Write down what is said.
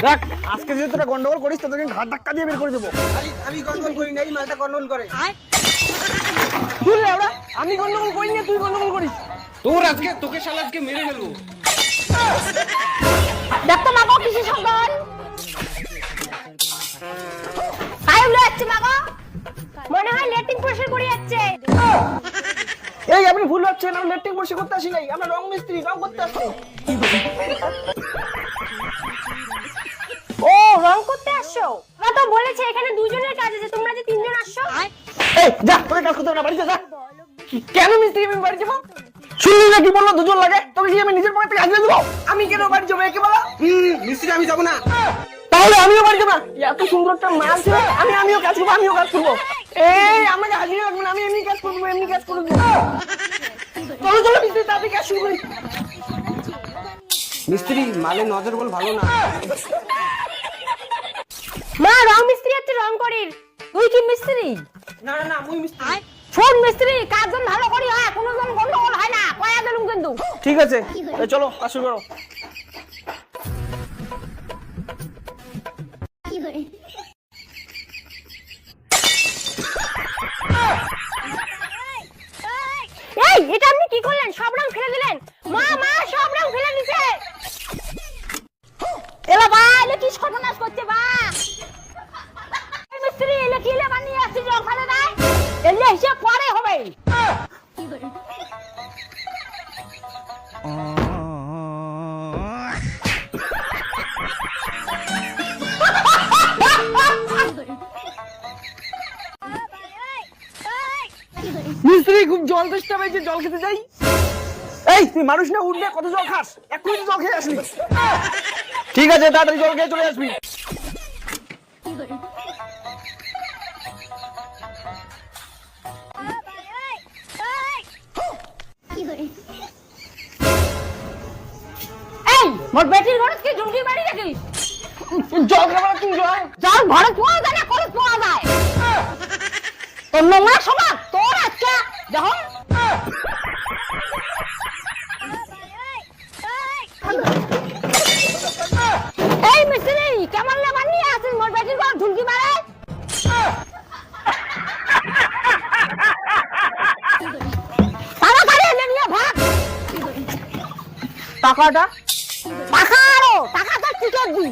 দেখ আজকে যদি তোরা গন্ডগোল করিস তোদেরকে ঘাট ধাক্কা দিয়ে বের করে দেবো। আমি গন্ডগোল করি না, এই মালটা গন্ডগোল করে। তুই লেওড়া, আমি গন্ডগোল করি না, তুই গন্ডগোল করিস। তোকে শালা আজকে মেরে ফেলবো। দেখতো মাগো কিসের শব্দ হয়? কাই উড়ে যাচ্ছে মাগো? মনে হয় লেট্রিন পরিষ্কার করে যাচ্ছে। এই আপনি ভুল ভাবছেন, আমরা লেট্রিন পরিষ্কার করতে আসি নাই, আমরা রং মিস্ত্রি, রং করতে আসছি। ও রং করতে আসছো? ওরা তো বলেছে এখানে দুজনের কাজ আছে, তোমরা যে তিনজন আসছো। এই যা, তোকে কাজ করতে হবে না, বাড়ি যা। কেন মিস্ত্রি আমি বাড়ি যাবো? শুনলি না কি বললো দুজন লাগে? তোকে কি আমি নিজের পকেট থেকে হাজিরা দেবো? আমি কেন বাড়ি যাবো একে বলা? মিস্ত্রি আমি যাবো না। তাহলে আমিও বাড়ি যাবো না। এত সুন্দর একটা মাল ছিল, আমিও কাজ করবো, আমিও কাজ করবো। এই আমাকে হাজিরা রাখবেন, আমি এমনি কাজ করবো, এমনি কাজ করে দেবো। চলো চলো মিস্ত্রি, তাড়াতাড়ি কাজ শুরু করি। মিস্ত্রি মালে নজর বল ভালো না। মা রং মিস্ত্রি হচ্ছে রং করির। তুই কি মিস্ত্রি? না না না, মুই মিস্ত্রি। শোন মিস্ত্রি, কাজ যেন ভালো করি হয়, কোনো জন গন্ডগোল হয় না, কয়া দিলুম কিন্তু। ঠিক আছে, চলো কাজ শুরু করো। এই এটা আপনি কি করলেন? সব রং ফেলে দিলেন। মা সব রং ফেলে দিছে। এলা ভাই, এলে কি সর্বনাশ করছে বা? এই মিস্ত্রি এলে কি লে বানিয়ে আসছে যে ওখানে নাই? এলে হিসাব পরে হবে। মিস্ত্রি খুব জল তেষ্টা পেয়েছে, জল খেতে যাই। এই তুই মানুষ না, উঠবে কত জল খাস? এক্ষুনি জল খেয়ে আসবি। ঠিক আছে, তাড়াতাড়ি জল খেয়ে চলে আসবি। এই মোর বেটির ঘরে কি ঝুমকি বাড়ি রাখিস? জল খাবার তুই জল জল ঘরে পোয়া যায় না, কলে পোয়া যায়? তোর নোংরা সবার তোর আজকে যখন এই মিস্ত্রি কেমন না বানিয়ে আছিস? মোর বেটির ঘর ঝুমকি মারে। তাড়াতাড়ি এনে নিয়ে ভাগ। টাকাটা টাকাটা টিকেট দি।